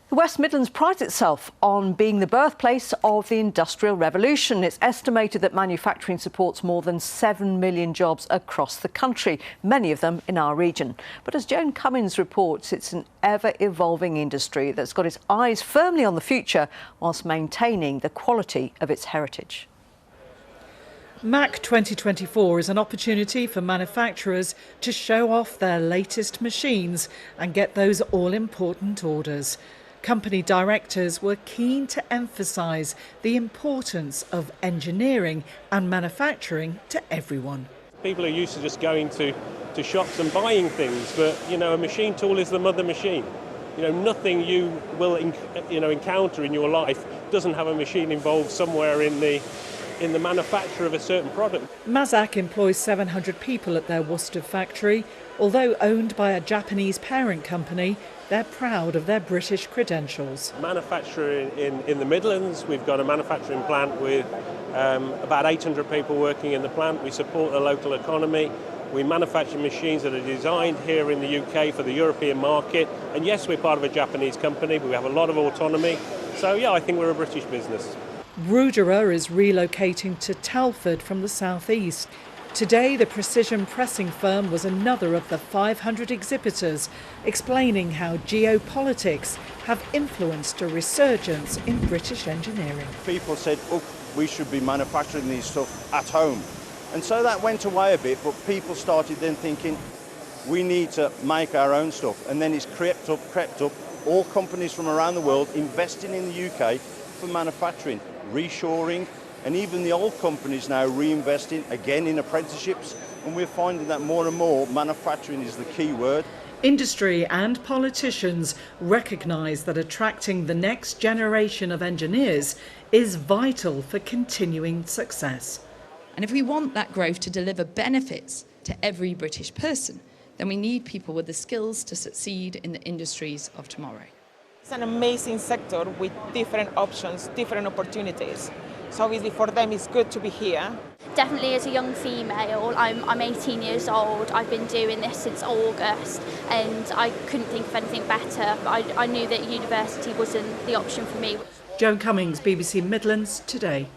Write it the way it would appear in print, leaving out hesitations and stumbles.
The West Midlands prides itself on being the birthplace of the Industrial Revolution. It's estimated that manufacturing supports more than 7 million jobs across the country, many of them in our region. But as Joan Cummins reports, it's an ever-evolving industry that's got its eyes firmly on the future whilst maintaining the quality of its heritage. MACH 2024 is an opportunity for manufacturers to show off their latest machines and get those all-important orders. Company directors were keen to emphasise the importance of engineering and manufacturing to everyone. People are used to just going to shops and buying things, but a machine tool is the mother machine. Nothing you will encounter in your life doesn't have a machine involved somewhere in the manufacture of a certain product. MACH employs 700 people at their Worcester factory. Although owned by a Japanese parent company, they're proud of their British credentials. Manufacturing in the Midlands, we've got a manufacturing plant with about 800 people working in the plant. We support the local economy. We manufacture machines that are designed here in the UK for the European market. And yes, we're part of a Japanese company, but we have a lot of autonomy. So yeah, I think we're a British business. BRUDERER is relocating to Telford from the southeast. Today, the precision pressing firm was another of the 500 exhibitors, explaining how geopolitics have influenced a resurgence in British engineering. People said, oh, we should be manufacturing these stuff at home. And so that went away a bit, but people started then thinking, we need to make our own stuff. And then it's crept up, all companies from around the world investing in the UK for manufacturing, reshoring, and even the old companies now reinvesting again in apprenticeships, and we're finding that more and more manufacturing is the key word. Industry and politicians recognise that attracting the next generation of engineers is vital for continuing success. And if we want that growth to deliver benefits to every British person, then we need people with the skills to succeed in the industries of tomorrow. It's an amazing sector with different options, different opportunities. So obviously for them it's good to be here. Definitely as a young female, I'm 18 years old. I've been doing this since August and I couldn't think of anything better. I knew that university wasn't the option for me. Joan Cummins, BBC Midlands, Today.